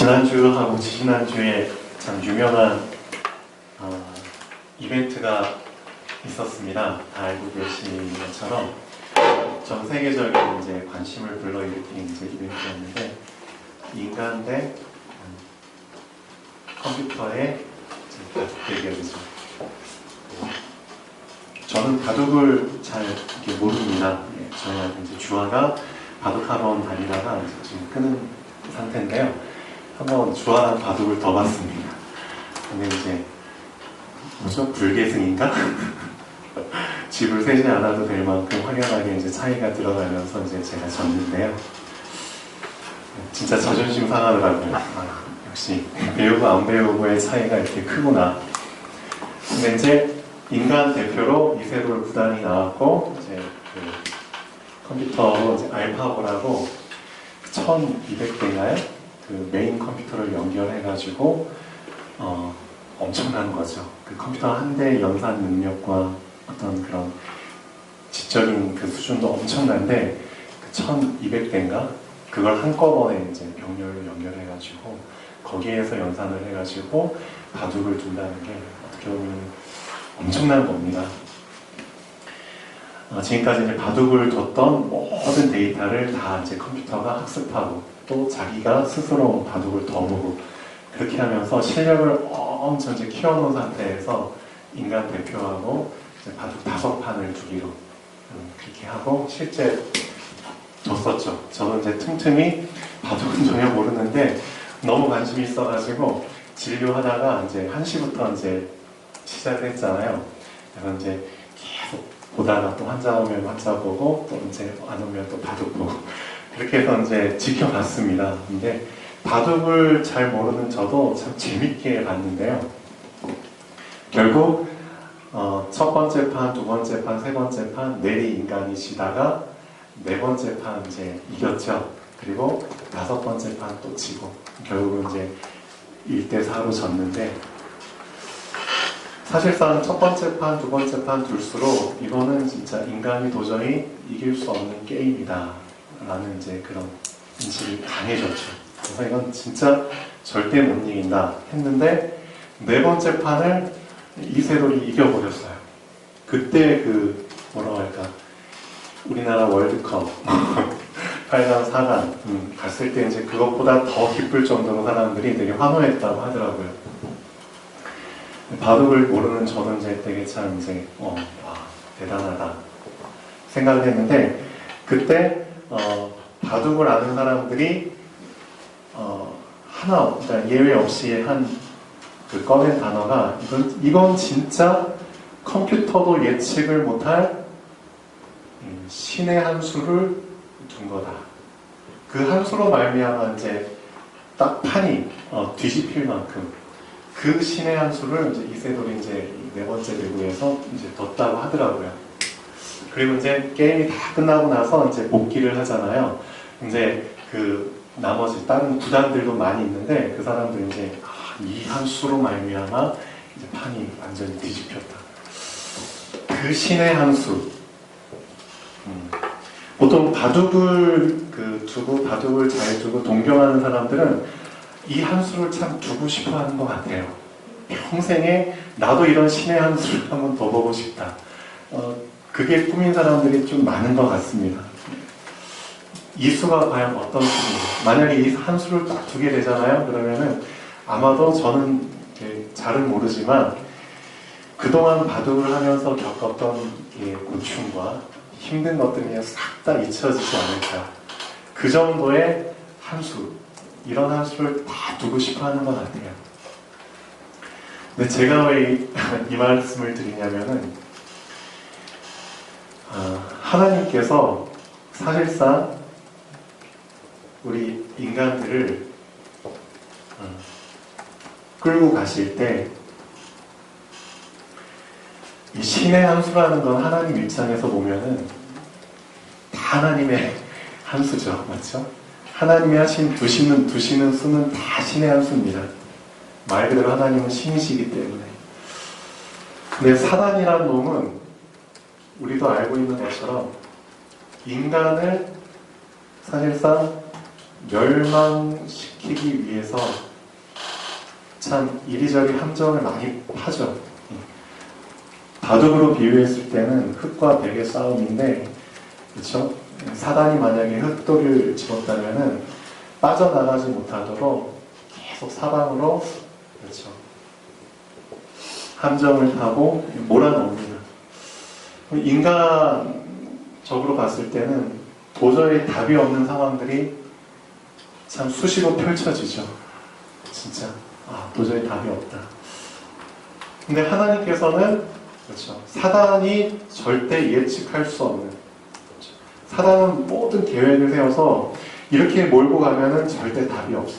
지난주하고 지지난주에 참 유명한 이벤트가 있었습니다. 다 알고 계신 것처럼 전 세계적인 이제 관심을 불러일으킨 이제 이벤트였는데, 인간 대 컴퓨터의 대결이죠. 저는 바둑을 잘 이렇게 모릅니다. 저희가 이제 주아가 바둑학원 다니다가 이제 지금 끄는 상태인데요. 한번 주아랑 바둑을 더 봤습니다. 근데 이제 뭐죠? 불계승인가? 집을 세지 않아도 될 만큼 확연하게 이제 차이가 들어가면서 이제 제가 졌는데요. 진짜 자존심 상하더라고요. 역시 배우고 안 배우고의 차이가 이렇게 크구나. 근데 이제 인간 대표로 이세돌 구단이 나왔고, 이제 그 컴퓨터로 이제 알파고라고 1200대인가요? 그 메인 컴퓨터를 연결해가지고 엄청난 거죠. 그 컴퓨터 한 대 연산 능력과 어떤 그런 지적인 그 수준도 엄청난데, 그 1200대인가? 그걸 한꺼번에 이제 병렬로 연결해가지고 거기에서 연산을 해가지고 바둑을 둔다는 게 어떻게 보면 엄청난 겁니다. 지금까지 이제 바둑을 뒀던 모든 데이터를 다 이제 컴퓨터가 학습하고, 또 자기가 스스로 바둑을 더 보고, 그렇게 하면서 실력을 엄청 이제 키워놓은 상태에서 인간 대표하고 이제 바둑 5판을 두기로 그렇게 하고 실제 졌었죠. 저는 이제 틈틈이 바둑은 전혀 모르는데 너무 관심이 있어가지고 진료하다가 이제 1시부터 이제 시작을 했잖아요. 그래서 이제 계속 보다가 또 환자 오면 환자 보고, 또 이제 안 오면 또 바둑 보고, 그렇게 해서 이제 지켜봤습니다. 근데 바둑을 잘 모르는 저도 참 재밌게 봤는데요. 결국 첫 번째 판, 두 번째 판, 세 번째 판 내리 인간이 지다가 네 번째 판 이제 이겼죠. 그리고 5번째 판 또 지고 결국은 이제 1대4로 졌는데, 사실상 첫 번째 판, 두 번째 판 둘수록 이거는 진짜 인간이 도저히 이길 수 없는 게임이다 라는 이제 그런 인식이 강해졌죠. 그래서 이건 진짜 절대 못 이긴다 했는데, 네 번째 판을 이세돌이 이겨버렸어요. 그때 그 뭐라고 할까, 우리나라 월드컵 8강, 4강 갔을 때 이제 그것보다 더 기쁠 정도로 사람들이 되게 환호했다고 하더라고요. 바둑을 모르는 저는 이제 되게 참 이제 와, 대단하다 생각을 했는데, 그때 바둑을 아는 사람들이 하나, 그러니까 예외 없이 그 꺼낸 단어가 이건 진짜 컴퓨터도 예측을 못할 신의 한 수를 둔 거다. 그 한 수로 말미암아 이제 딱 판이 뒤집힐 만큼 그 신의 한 수를 이제 이세돌이 이제 네 번째 대구에서 이제 뒀다고 하더라고요. 그리고 이제 게임이 다 끝나고 나서 이제 복귀를 하잖아요. 이제 그 나머지 다른 구단들도 많이 있는데, 그 사람들 이제 이 한 수로 말미암아 이제 판이 완전히 뒤집혔다. 그 신의 한 수. 보통 바둑을 두고 바둑을 잘 두고 동경하는 사람들은 이 한 수를 참 두고 싶어 하는 것 같아요. 평생에 나도 이런 신의 한 수를 한번 더 보고 싶다. 그게 꿈인 사람들이 좀 많은 것 같습니다. 이 수가 과연 어떤 수인지, 만약에 이 한 수를 딱 두게 되잖아요. 그러면은 아마도 저는 잘은 모르지만 그동안 바둑을 하면서 겪었던 고충과 힘든 것들이 싹 다 잊혀지지 않을까. 그 정도의 한 수, 이런 한 수를 다 두고 싶어 하는 것 같아요. 근데 제가 왜 이 말씀을 드리냐면은, 하나님께서 사실상 우리 인간들을 끌고 가실 때, 이 신의 한 수라는 건 하나님 입장에서 보면은 다 하나님의 한 수죠. 맞죠? 하나님이 두시는 수는 다 신의 한 수입니다. 말 그대로 하나님은 신이시기 때문에. 근데 사단이라는 놈은 우리도 알고 있는 것처럼 인간을 사실상 멸망시키는 지키기 위해서 참 이리저리 함정을 많이 하죠. 바둑으로 비유했을 때는 흙과 벽의 싸움인데, 그렇죠? 사단이 만약에 흙돌을 집었다면은 빠져나가지 못하도록 계속 사방으로, 그렇죠, 함정을 타고 몰아넣습니다. 인간적으로 봤을 때는 도저히 답이 없는 상황들이 참 수시로 펼쳐지죠. 진짜 도저히 답이 없다. 근데 하나님께서는, 그렇죠, 사단이 절대 예측할 수 없는, 그렇죠, 사단은 모든 계획을 세워서 이렇게 몰고 가면은 절대 답이 없어.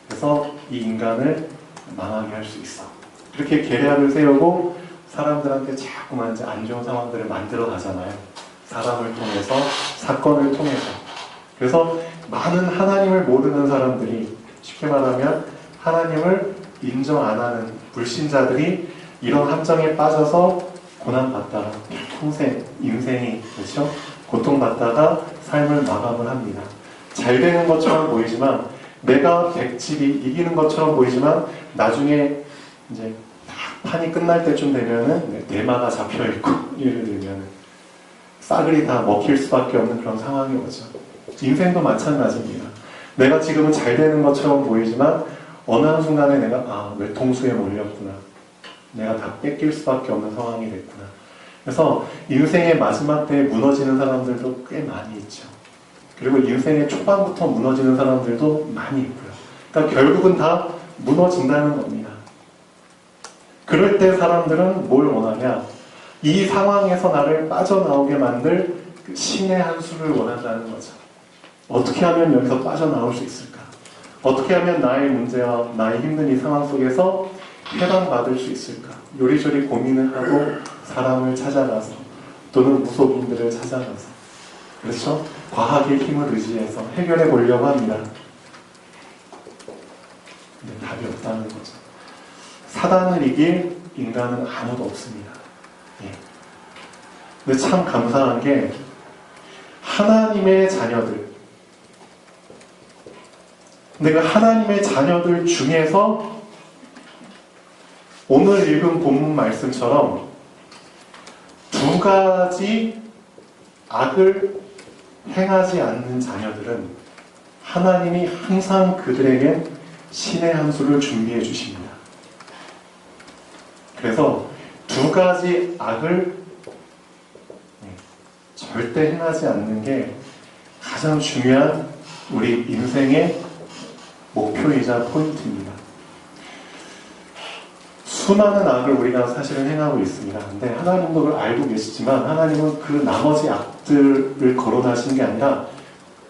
그래서 이 인간을 망하게 할 수 있어. 그렇게 계략을 세우고 사람들한테 자꾸만 이제 안 좋은 상황들을 만들어 가잖아요. 사람을 통해서, 사건을 통해서. 그래서 많은 하나님을 모르는 사람들이, 쉽게 말하면 하나님을 인정 안 하는 불신자들이 이런 함정에 빠져서 고난받다가 평생 인생이, 그렇죠, 고통받다가 삶을 마감을 합니다. 잘 되는 것처럼 보이지만, 내가 백집이 이기는 것처럼 보이지만 나중에 이제 판이 끝날 때쯤 되면은 대마가 잡혀있고, 예를 들면 싸그리 다 먹힐 수밖에 없는 그런 상황이 오죠. 인생도 마찬가지입니다. 내가 지금은 잘 되는 것처럼 보이지만 어느 한순간에 내가 외통수에 몰렸구나, 내가 다 뺏길 수밖에 없는 상황이 됐구나. 그래서 인생의 마지막 때에 무너지는 사람들도 꽤 많이 있죠. 그리고 인생의 초반부터 무너지는 사람들도 많이 있고요. 그러니까 결국은 다 무너진다는 겁니다. 그럴 때 사람들은 뭘 원하냐? 이 상황에서 나를 빠져나오게 만들 그 신의 한 수를 원한다는 거죠. 어떻게 하면 여기서 빠져나올 수 있을까? 어떻게 하면 나의 문제와 나의 힘든 이 상황 속에서 해방받을 수 있을까? 요리조리 고민을 하고 사람을 찾아가서, 또는 무속인들을 찾아가서, 그렇죠? 과학의 힘을 의지해서 해결해 보려고 합니다. 근데 답이 없다는 거죠. 사단을 이길 인간은 아무도 없습니다. 예. 근데 참 감사한 게, 하나님의 자녀들, 근데 그 하나님의 자녀들 중에서 오늘 읽은 본문 말씀처럼 두 가지 악을 행하지 않는 자녀들은 하나님이 항상 그들에게 신의 한 수를 준비해 주십니다. 그래서 두 가지 악을 절대 행하지 않는 게 가장 중요한 우리 인생의 목표이자 포인트입니다. 수많은 악을 우리가 사실은 행하고 있습니다. 근데 하나님도 그걸 알고 계시지만, 하나님은 그 나머지 악들을 거론하신 게 아니라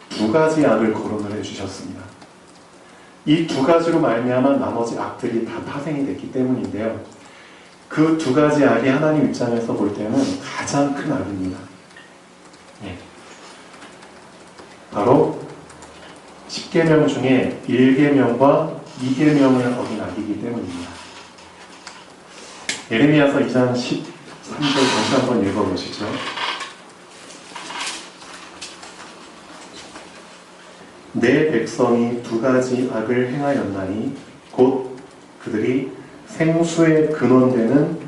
두 가지 악을 거론을 해주셨습니다. 이 두 가지로 말미암아 나머지 악들이 다 파생이 됐기 때문인데요. 그 두 가지 악이 하나님 입장에서 볼 때는 가장 큰 악입니다. 예. 바로 10계명 중에 1계명과 2계명을 어긴 악이기 때문입니다. 예레미야서 2장 13절 다시 한번 읽어보시죠. 내 백성이 두 가지 악을 행하였나니 곧 그들이 생수의 근원되는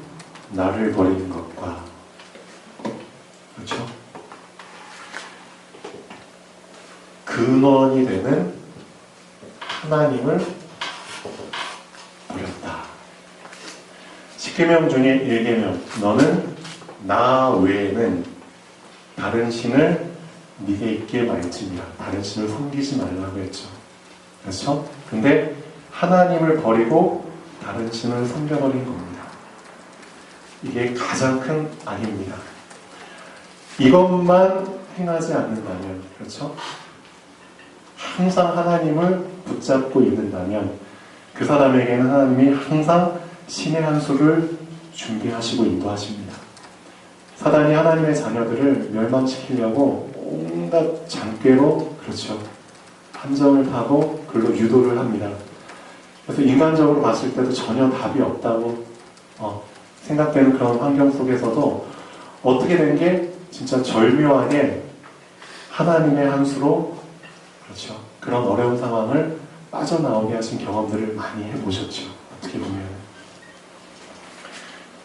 나를 버리는 것과, 그렇죠? 근원이 되는 하나님을 버렸다. 10계명 중에 1계명, 너는 나 외에는 다른 신을 네게 있게 말지니라. 다른 신을 섬기지 말라고 했죠. 그렇죠? 근데 하나님을 버리고 다른 신을 섬겨버린 겁니다. 이게 가장 큰 악입니다. 이것만 행하지 않는다면, 그렇죠? 항상 하나님을 붙잡고 있는다면 그 사람에게는 하나님이 항상 신의 한 수를 준비하시고 인도하십니다. 사단이 하나님의 자녀들을 멸망시키려고 온갖 장꾀로, 그렇죠, 함정을 타고 그걸로 유도를 합니다. 그래서 인간적으로 봤을 때도 전혀 답이 없다고 생각되는 그런 환경 속에서도 어떻게 된 게 진짜 절묘하게 하나님의 한 수로, 그렇죠, 그런 어려운 상황을 빠져나오게 하신 경험들을 많이 해보셨죠. 어떻게 보면.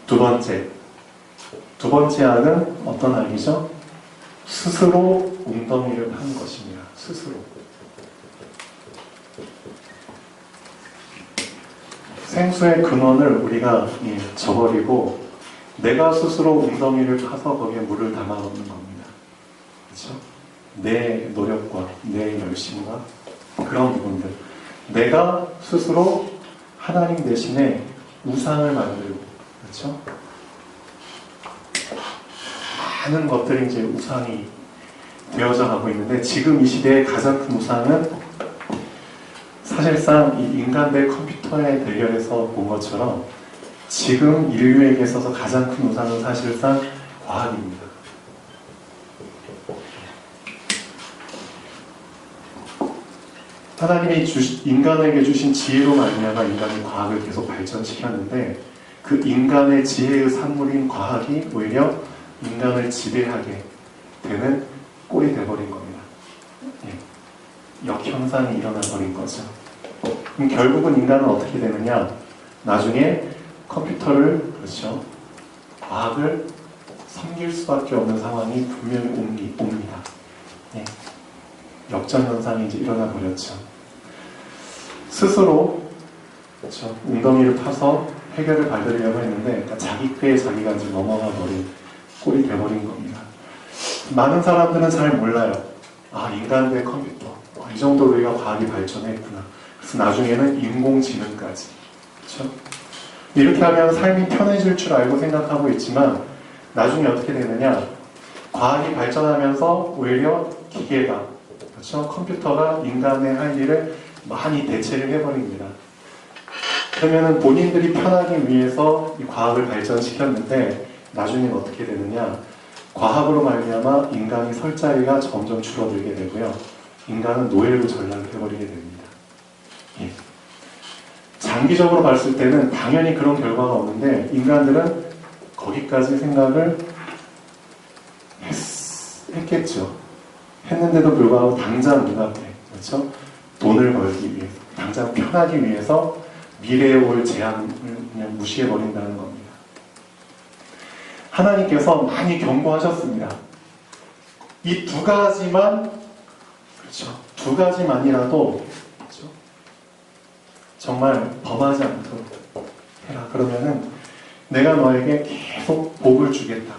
두 번째 알은 어떤 알이죠? 스스로 웅덩이를 판 것입니다. 스스로. 생수의 근원을 우리가 저버리고 내가 스스로 웅덩이를 파서 거기에 물을 담아 놓는 겁니다. 그렇죠? 내 노력과 내 열심과 그런 부분들. 내가 스스로 하나님 대신에 우상을 만들고, 그렇죠? 많은 것들이 이제 우상이 되어져 가고 있는데, 지금 이 시대의 가장 큰 우상은 사실상 이 인간 대 컴퓨터의 대결에서 본 것처럼 지금 인류에게 있어서 가장 큰 우상은 사실상 과학입니다. 하나님이 인간에게 주신 지혜로 말미암아 인간이 과학을 계속 발전시켰는데, 그 인간의 지혜의 산물인 과학이 오히려 인간을 지배하게 되는 꼴이 돼버린 겁니다. 역현상이 일어나 버린 거죠. 그럼 결국은 인간은 어떻게 되느냐? 나중에 컴퓨터를, 그렇죠, 과학을 섬길 수밖에 없는 상황이 분명히 옵니다. 역전현상이 이제 일어나 버렸죠. 스스로, 그렇죠, 웅덩이를 파서 해결을 받으려고 했는데, 그러니까 자기 꾀에 자기가 이제 넘어가 버린 꼴이 돼버린 겁니다. 많은 사람들은 잘 몰라요. 아, 인간 대 컴퓨터. 이 정도로 우리가 과학이 발전했구나. 그래서 나중에는 인공지능까지. 그렇죠? 이렇게 하면 삶이 편해질 줄 알고 생각하고 있지만, 나중에 어떻게 되느냐? 과학이 발전하면서 오히려 기계가, 그렇죠? 컴퓨터가 인간의 할 일을 많이 대체를 해버립니다. 그러면은 본인들이 편하기 위해서 이 과학을 발전시켰는데, 나중에는 어떻게 되느냐? 과학으로 말미암아 인간이 설 자리가 점점 줄어들게 되고요. 인간은 노예로 전락해버리게 됩니다. 장기적으로 봤을 때는 당연히 그런 결과가 없는데, 인간들은 거기까지 생각을 했겠죠. 했는데도 불구하고 당장 눈앞에, 그렇죠? 돈을 벌기 위해서, 당장 편하기 위해서 미래에 올 재앙을 그냥 무시해버린다는 겁니다. 하나님께서 많이 경고하셨습니다. 이 두 가지만, 그렇죠, 두 가지만이라도, 그렇죠, 정말 범하지 않도록 해라. 그러면은 내가 너에게 계속 복을 주겠다.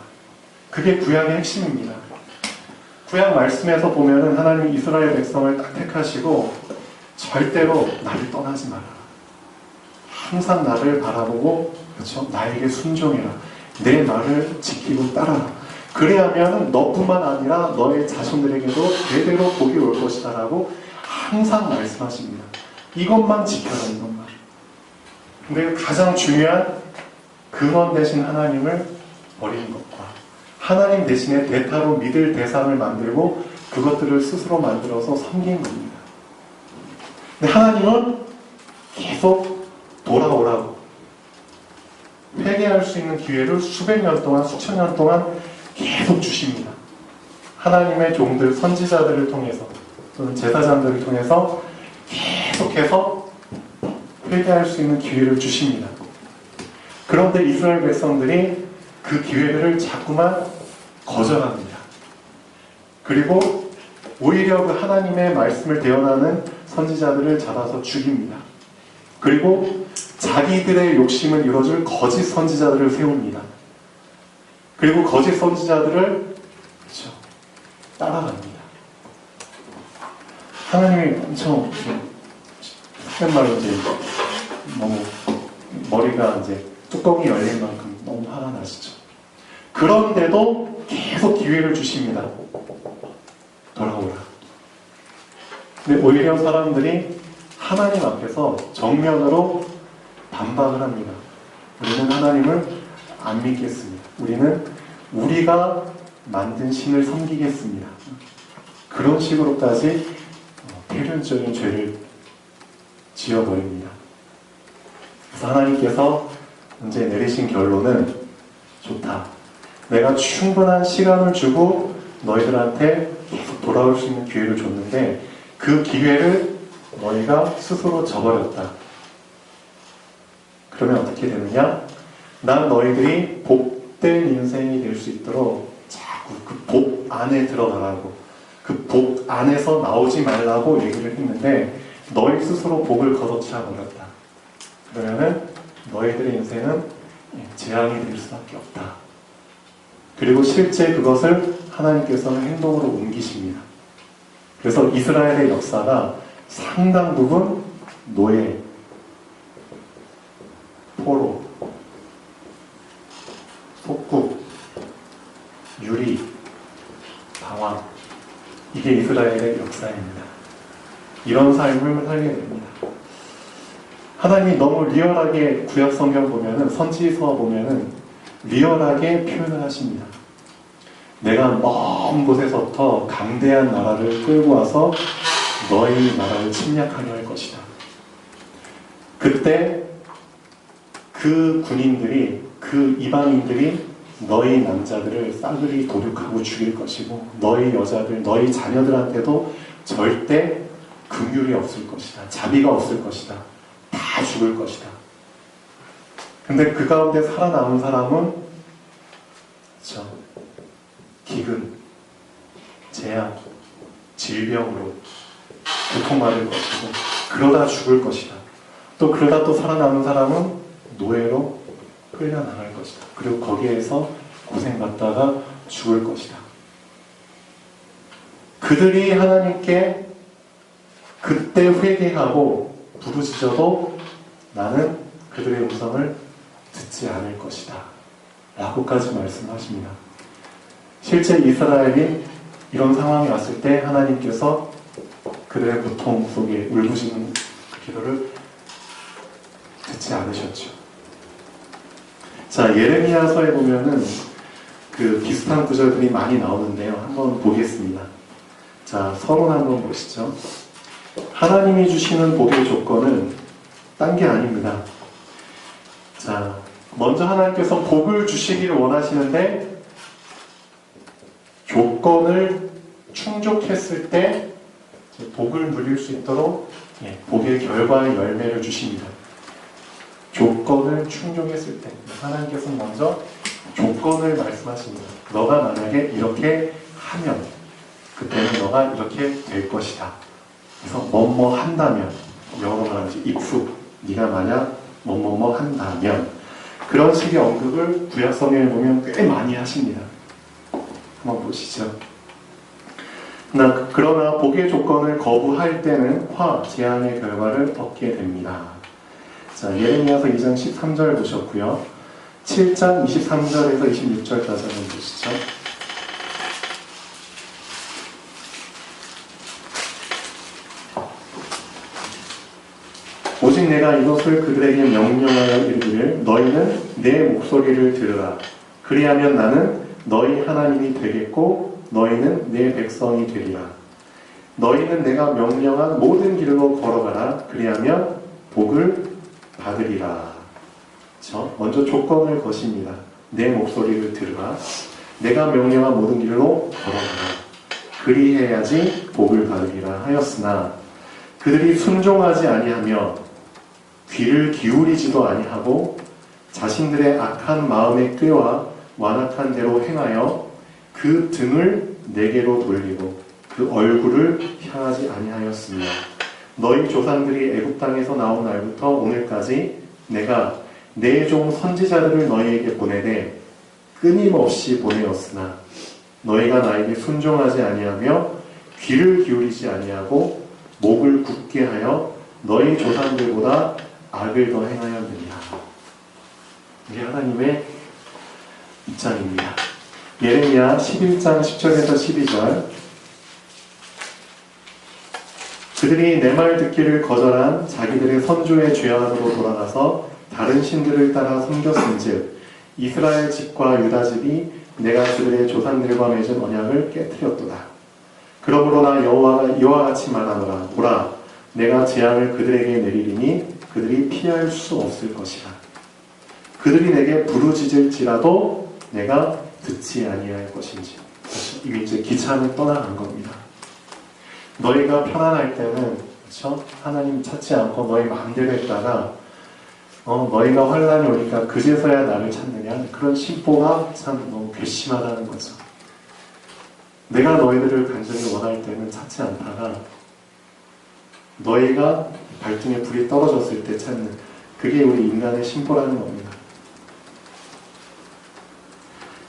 그게 구약의 핵심입니다. 구약 말씀에서 보면은 하나님이 이스라엘 백성을 딱 택하시고 절대로 나를 떠나지 마라. 항상 나를 바라보고, 그렇죠, 나에게 순종해라. 내 말을 지키고 따라라. 그래야면 너뿐만 아니라 너의 자손들에게도 대대로 복이 올 것이다 라고 항상 말씀하십니다. 이것만 지켜라, 이것만. 근데 가장 중요한 근원 대신 하나님을 버리는 것과 하나님 대신에 대타로 믿을 대상을 만들고 그것들을 스스로 만들어서 섬긴 겁니다. 근데 하나님은 계속 돌아오라고, 회개할 수 있는 기회를 수백 년 동안, 수천 년 동안 계속 주십니다. 하나님의 종들, 선지자들을 통해서 또는 제사장들을 통해서 계속해서 회개할 수 있는 기회를 주십니다. 그런데 이스라엘 백성들이 그 기회를 자꾸만 거절합니다. 그리고 오히려 그 하나님의 말씀을 대언하는 선지자들을 잡아서 죽입니다. 그리고 자기들의 욕심을 이뤄줄 거짓 선지자들을 세웁니다. 그리고 거짓 선지자들을, 그렇죠, 따라갑니다. 하나님이 엄청, 속된 말로 이제 너무 머리가 이제 뚜껑이 열린 만큼 너무 화가 나시죠. 그런데도 계속 기회를 주십니다. 돌아오라. 근데 오히려 사람들이 하나님 앞에서 정면으로 반박을 합니다. 우리는 하나님을 안 믿겠습니다. 우리는 우리가 만든 신을 섬기겠습니다. 그런 식으로까지 필연적인 죄를 지어버립니다. 그래서 하나님께서 이제 내리신 결론은, 좋다. 내가 충분한 시간을 주고 너희들한테 계속 돌아올 수 있는 기회를 줬는데 그 기회를 너희가 스스로 져버렸다. 그러면 어떻게 되느냐? 난 너희들이 복된 인생이 될 수 있도록 자꾸 그 복 안에 들어가라고, 그 복 안에서 나오지 말라고 얘기를 했는데 너희 스스로 복을 걷어차 버렸다. 그러면은 너희들의 인생은 재앙이 될 수밖에 없다. 그리고 실제 그것을 하나님께서는 행동으로 옮기십니다. 그래서 이스라엘의 역사가 상당 부분 노예, 포로, 속국, 유리, 방황, 이게 이스라엘의 역사입니다. 이런 삶을 살게 됩니다. 하나님이 너무 리얼하게 구약 성경 보면은, 선지서 보면은 리얼하게 표현을 하십니다. 내가 먼 곳에서부터 강대한 나라를 끌고 와서 너희 나라를 침략하려 할 것이다. 그때 그 군인들이, 그 이방인들이 너희 남자들을 싸그리 도륙하고 죽일 것이고 너희 여자들, 너희 자녀들한테도 절대 긍휼이 없을 것이다. 자비가 없을 것이다. 다 죽을 것이다. 근데 그 가운데 살아남은 사람은 기근, 재앙, 질병으로 고통받을 것이고 그러다 죽을 것이다. 또 그러다 또 살아남은 사람은 노예로 끌려나갈 것이다. 그리고 거기에서 고생받다가 죽을 것이다. 그들이 하나님께 그때 회개하고 부르짖어도 나는 그들의 음성을 듣지 않을 것이다. 라고까지 말씀하십니다. 실제 이스라엘이 이런 상황이 왔을 때 하나님께서 그들의 고통 속에 울부짖는 기도를 듣지 않으셨죠. 자, 예레미야서에 보면은 그 비슷한 구절들이 많이 나오는데요. 한번 보겠습니다. 자, 서론 한번 보시죠. 하나님이 주시는 복의 조건은 딴 게 아닙니다. 자, 먼저 하나님께서 복을 주시기를 원하시는데 조건을 충족했을 때 복을 누릴 수 있도록 복의 결과의 열매를 주십니다. 조건을 충족했을 때 하나님께서는 먼저 조건을 말씀하십니다. 너가 만약에 이렇게 하면 그때는 너가 이렇게 될 것이다. 그래서 뭐뭐 한다면, 영어로 말하면 if, 네가 만약 뭐뭐뭐 한다면, 그런 식의 언급을 구약 성경에 보면 꽤 많이 하십니다. 한번 보시죠. 그러나 복의 조건을 거부할 때는 화, 재앙의 결과를 얻게 됩니다. 자, 예레미야서 2장 13절 보셨고요. 7장 23절에서 26절까지 한번 보시죠. 오직 내가 이것을 그들에게 명령하여 이르기를 너희는 내 목소리를 들으라. 그리하면 나는 너희 하나님이 되겠고 너희는 내 백성이 되리라. 너희는 내가 명령한 모든 길로 걸어가라. 그리하면 복을 받으리라. 먼저 조건을 거십니다. 내 목소리를 들으라. 내가 명령한 모든 길로 걸어가라. 그리해야지 복을 받으리라 하였으나 그들이 순종하지 아니하며 귀를 기울이지도 아니하고 자신들의 악한 마음의 꾀와 완악한 대로 행하여 그 등을 내게로 돌리고 그 얼굴을 향하지 아니하였으며 너희 조상들이 애굽 땅에서 나온 날부터 오늘까지 내가 내 종 선지자들을 너희에게 보내되 끊임없이 보내었으나 너희가 나에게 순종하지 아니하며 귀를 기울이지 아니하고 목을 굳게 하여 너희 조상들보다 악을 더 행하였느니라. 이게 하나님의 입장입니다. 예레미야 11장 10절에서 12절 그들이 내 말 듣기를 거절한 자기들의 선조의 죄악으로 돌아가서 다른 신들을 따라 섬겼은즉 이스라엘 집과 유다 집이 내가 그들의 조상들과 맺은 언약을 깨뜨렸도다. 그러므로 나 여호와가 이와 같이 말하노라. 보라, 내가 재앙을 그들에게 내리리니 그들이 피할 수 없을 것이라. 그들이 내게 부르짖을지라도 내가 듣지 아니할 것인지. 이게 이제 기차는 떠나간 겁니다. 너희가 편안할 때는 그렇죠? 하나님 찾지 않고 너희 마음대로 했다가 너희가 환란이 오니까 그제서야 나를 찾느냐, 그런 심보가 참 너무 괘씸하다는 거죠. 내가 너희들을 간절히 원할 때는 찾지 않다가 너희가 발등에 불이 떨어졌을 때 찾는, 그게 우리 인간의 심보라는 겁니다.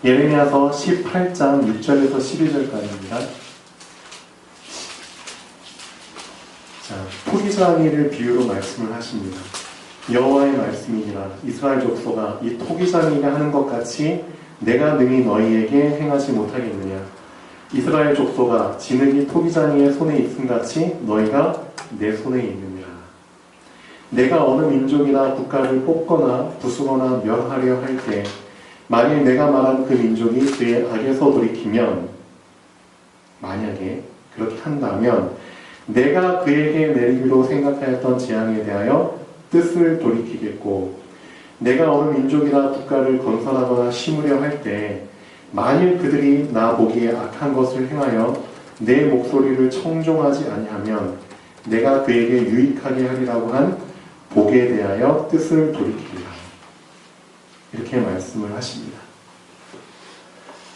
예레미야서 18장 6절에서 12절까지입니다. 자, 토기장이를 비유로 말씀을 하십니다. 여호와의 말씀이니라. 이스라엘 족속아, 이 토기장이가 하는 것 같이 내가 능히 너희에게 행하지 못하겠느냐. 이스라엘 족속아, 진흙이 토기장이의 손에 있음같이 너희가 내 손에 있느니라. 내가 어느 민족이나 국가를 뽑거나 부수거나 멸하려 할 때 만일 내가 말한 그 민족이 그의 악에서 돌이키면, 만약에 그렇게 한다면 내가 그에게 내리기로 생각하였던 재앙에 대하여 뜻을 돌이키겠고, 내가 어느 민족이나 국가를 건설하거나 심으려 할 때 만일 그들이 나 보기에 악한 것을 행하여 내 목소리를 청종하지 아니하면 내가 그에게 유익하게 하리라고 한 복에 대하여 뜻을 돌이키리라. 이렇게 말씀을 하십니다.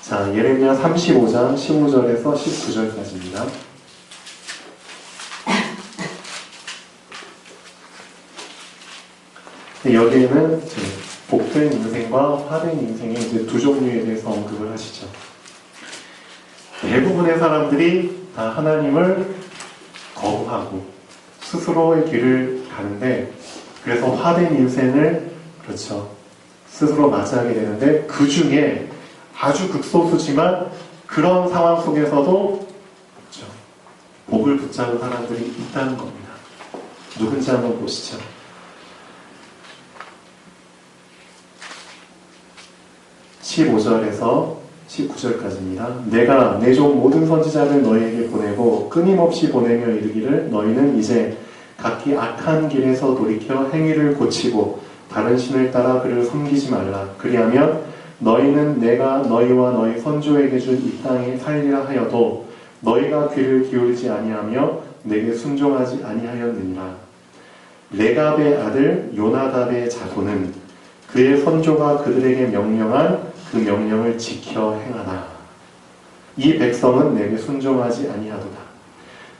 자, 예레미야 35장 15절에서 19절까지입니다. 여기에는 복된 인생과 화된 인생의 이제 두 종류에 대해서 언급을 하시죠. 대부분의 사람들이 다 하나님을 거부하고 스스로의 길을 가는데, 그래서 화된 인생을, 그렇죠, 스스로 맞이하게 되는데, 그 중에 아주 극소수지만 그런 상황 속에서도, 그렇죠, 복을 붙잡은 사람들이 있다는 겁니다. 누군지 한번 보시죠. 15절에서 19절까지입니다. 내가 내 종 모든 선지자를 너희에게 보내고 끊임없이 보내며 이르기를 너희는 이제 각기 악한 길에서 돌이켜 행위를 고치고 다른 신을 따라 그를 섬기지 말라. 그리하면 너희는 내가 너희와 너희 선조에게 준 이 땅에 살리라 하여도 너희가 귀를 기울이지 아니하며 내게 순종하지 아니하였느니라. 레갑의 아들 요나답의 자손은 그의 선조가 그들에게 명령한 그 명령을 지켜 행하나 이 백성은 내게 순종하지 아니하도다.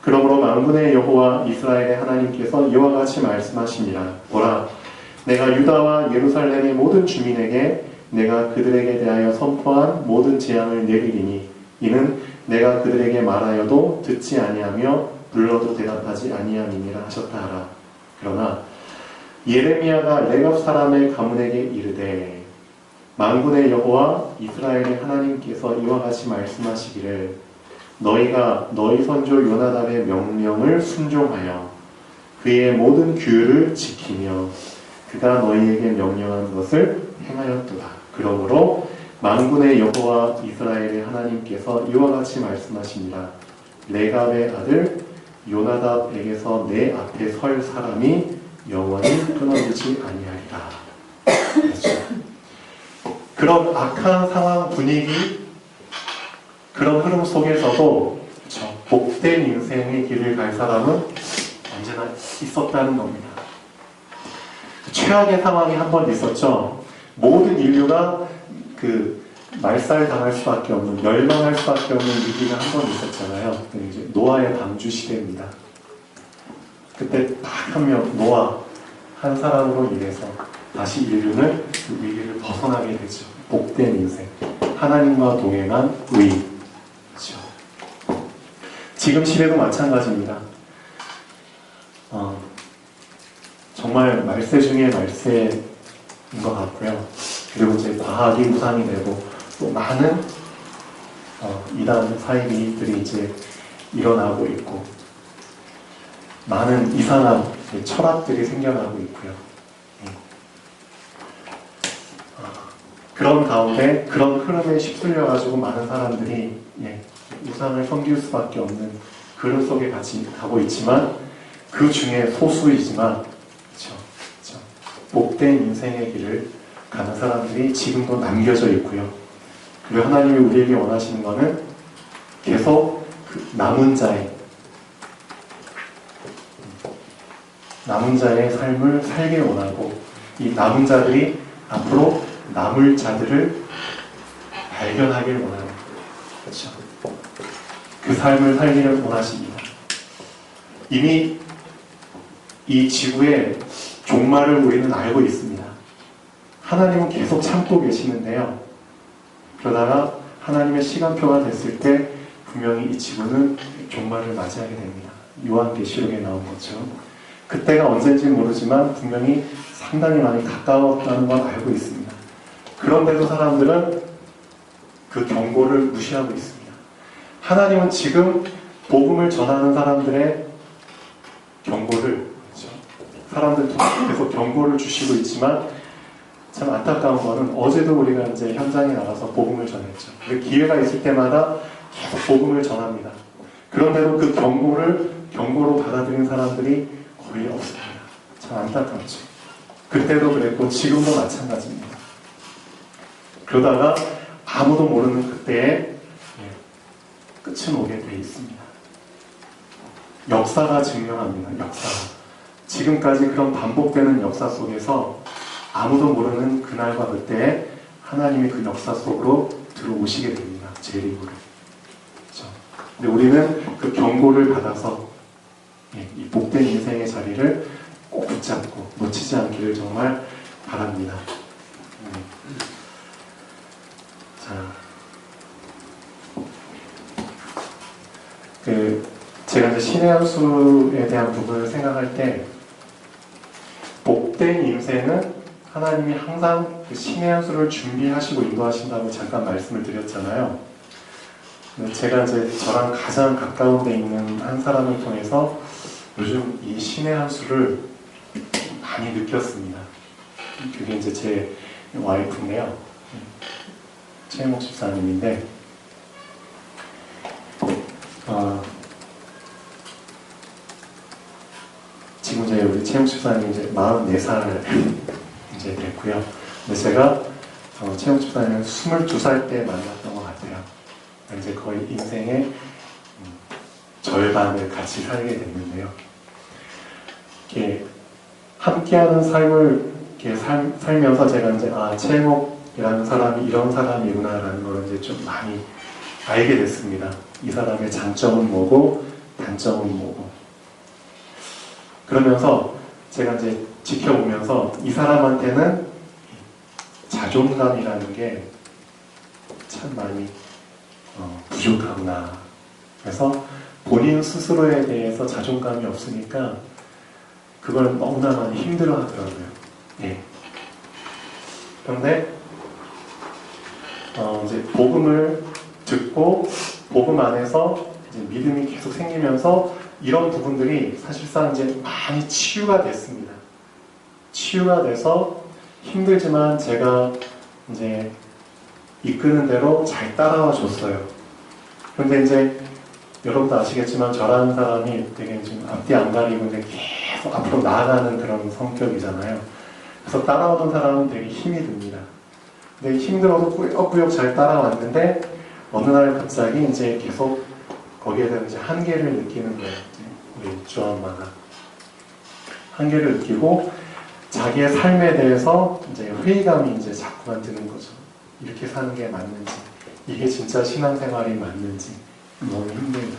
그러므로 만군의 여호와 이스라엘의 하나님께서 이와 같이 말씀하시니라. 보라, 내가 유다와 예루살렘의 모든 주민에게 내가 그들에게 대하여 선포한 모든 재앙을 내리리니 이는 내가 그들에게 말하여도 듣지 아니하며 불러도 대답하지 아니함이니라 하셨다 하라. 그러나 예레미야가 레갑 사람의 가문에게 이르되 만군의 여호와 이스라엘의 하나님께서 이와 같이 말씀하시기를 너희가 너희 선조 요나답의 명령을 순종하여 그의 모든 규율을 지키며 그가 너희에게 명령한 것을 행하였도다. 그러므로 만군의 여호와 이스라엘의 하나님께서 이와 같이 말씀하십니다. 레갑의 아들 요나답에게서 내 앞에 설 사람이 영원히 끊어지지 아니하리라. 그렇죠. 그런 악한 상황, 분위기, 그런 흐름 속에서도, 그렇죠, 복된 인생의 길을 갈 사람은 언제나 있었다는 겁니다. 최악의 상황이 한 번 있었죠. 모든 인류가 말살당할 수밖에 없는, 멸망할 수밖에 없는 위기가 한 번 있었잖아요. 이제 노아의 방주 시대입니다. 그때 딱 한 명, 노아 한 사람으로 인해서 다시 인류는 그 위기를 벗어나게 되죠. 복된 인생, 하나님과 동행한 의. 그렇죠. 지금 시대도 마찬가지입니다. 정말 말세 중에 말세인 것 같고요. 그리고 이제 과학이 우상이 되고 또 많은 이단 사이비들이 이제 일어나고 있고 많은 이상한 철학들이 생겨나고 있고요. 그런 가운데 그런 흐름에 휩쓸려 가지고 많은 사람들이 우상을 섬길 수밖에 없는 그런 속에 같이 가고 있지만 그 중에 소수이지만 그렇죠. 복된 인생의 길을 가는 사람들이 지금도 남겨져 있고요. 그리고 하나님이 우리에게 원하시는 것은 계속 그 남은 자의 남은 자의 삶을 살길 원하고 이 남은 자들이 앞으로 남을 자들을 발견하길 원합니다. 그렇죠? 그 삶을 살기를 원하십니다. 이미 이 지구의 종말을 우리는 알고 있습니다. 하나님은 계속 참고 계시는데요. 그러다가 하나님의 시간표가 됐을 때 분명히 이 지구는 종말을 맞이하게 됩니다. 요한계시록에 나온 것처럼. 그때가 언제인지는 모르지만 분명히 상당히 많이 가까웠다는 건 알고 있습니다. 그런데도 사람들은 그 경고를 무시하고 있습니다. 하나님은 지금 복음을 전하는 사람들의 경고를, 그렇죠? 사람들 계속 경고를 주시고 있지만 참 안타까운 거는 어제도 우리가 이제 현장에 나가서 복음을 전했죠. 기회가 있을 때마다 계속 복음을 전합니다. 그런데도 그 경고로 받아들인 사람들이 거의 없습니다. 참 안타깝죠. 그때도 그랬고 지금도 마찬가지입니다. 그러다가 아무도 모르는 그때에 끝은 오게 돼 있습니다. 역사가 증명합니다. 역사가. 지금까지 그런 반복되는 역사 속에서 아무도 모르는 그날과 그때에 하나님이 그 역사 속으로 들어오시게 됩니다. 재림으로. 그렇죠? 근데 우리는 그 경고를 받아서 이 복된 인생의 자리를 꼭 붙잡고 놓치지 않기를 정말 바랍니다. 자, 제가 이제 신의 한 수에 대한 부분을 생각할 때 복된 인생은 하나님이 항상 그 신의 한 수를 준비하시고 인도하신다고 잠깐 말씀을 드렸잖아요. 제가 이제 저랑 가장 가까운 데 있는 한 사람을 통해서 요즘 이 신의 한 수를 많이 느꼈습니다. 그게 이제 제 와이프인데요. 최목 집사님인데, 지금 이제 우리 최목 집사님 이제 44살 이제 됐고요. 근데 제가 최목 집사님을 22살 때 만났던 것 같아요. 이제 거의 인생의 절반을 같이 살게 됐는데요. 이렇게 함께하는 삶을 이렇게 살면서 제가 이제 최목이라는 사람이 이런 사람이구나라는 걸 이제 좀 많이 알게 됐습니다. 이 사람의 장점은 뭐고 단점은 뭐고. 그러면서 제가 이제 지켜보면서 이 사람한테는 자존감이라는 게 참 많이 부족하구나. 그래서 본인 스스로에 대해서 자존감이 없으니까 그걸 너무나 많이 힘들어 하더라고요. 예. 그런데 이제 복음을 듣고 복음 안에서 이제 믿음이 계속 생기면서 이런 부분들이 사실상 이제 많이 치유가 됐습니다. 치유가 돼서 힘들지만 제가 이제 이끄는 대로 잘 따라와 줬어요. 그런데 이제 여러분도 아시겠지만 저라는 사람이 되게 좀 앞뒤 안 가리고 이제 계속 앞으로 나아가는 그런 성격이잖아요. 그래서 따라오던 사람은 되게 힘이 듭니다. 근데 힘들어도 꾸역꾸역 잘 따라왔는데 어느 날 갑자기 이제 계속 거기에 대한 이제 한계를 느끼는 거예요. 우리 주엄마가 한계를 느끼고 자기의 삶에 대해서 이제 회의감이 이제 자꾸만 드는 거죠. 이렇게 사는 게 맞는지, 이게 진짜 신앙생활이 맞는지 너무 힘들다.